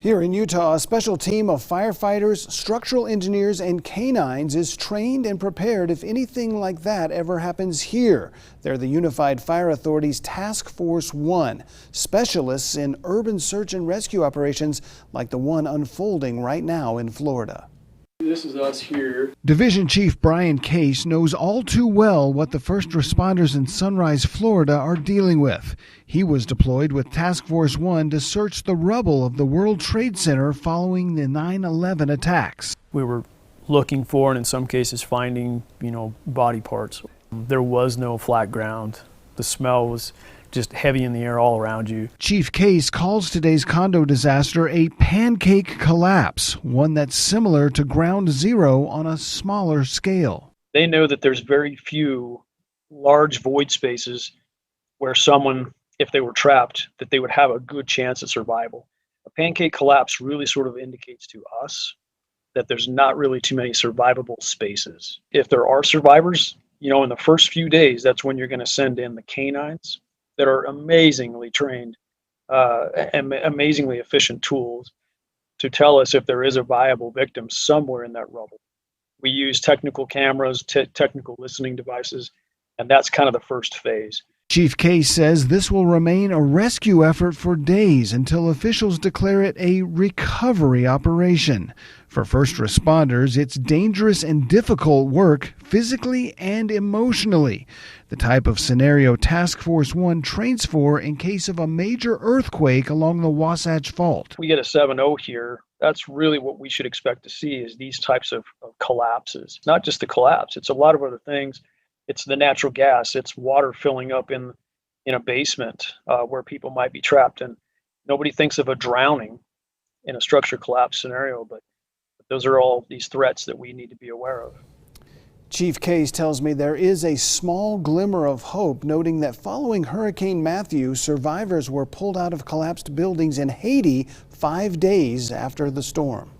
Here in Utah, a special team of firefighters, structural engineers, and canines is trained and prepared if anything like that ever happens here. They're the Unified Fire Authority's Task Force 1, specialists in urban search and rescue operations like the one unfolding right now in Florida. This is us here. Division Chief Brian Case knows all too well what the first responders in Sunrise, Florida are dealing with. He was deployed with Task Force 1 to search the rubble of the World Trade Center following the 9/11 attacks. We were looking for, and in some cases finding, body parts. There was no flat ground. The smell was just heavy in the air all around you. Chief Case calls today's condo disaster a pancake collapse, one that's similar to ground zero on a smaller scale. They know that there's very few large void spaces where someone, if they were trapped, that they would have a good chance of survival. A pancake collapse really sort of indicates to us that there's not really too many survivable spaces. If there are survivors, in the first few days, that's when you're going to send in the canines that are amazingly trained and amazingly efficient tools to tell us if there is a viable victim somewhere in that rubble. We use technical cameras, technical listening devices, and that's kind of the first phase. Chief Case says this will remain a rescue effort for days until officials declare it a recovery operation. For first responders, it's dangerous and difficult work physically and emotionally, the type of scenario Task Force 1 trains for in case of a major earthquake along the Wasatch Fault. We get a 7-0 here. That's really what we should expect to see, is these types of collapses. Not just the collapse, it's a lot of other things. It's the natural gas, it's water filling up in a basement where people might be trapped. And nobody thinks of a drowning in a structure collapse scenario, but those are all these threats that we need to be aware of. Chief Case tells me there is a small glimmer of hope, noting that following Hurricane Matthew, survivors were pulled out of collapsed buildings in Haiti 5 days after the storm.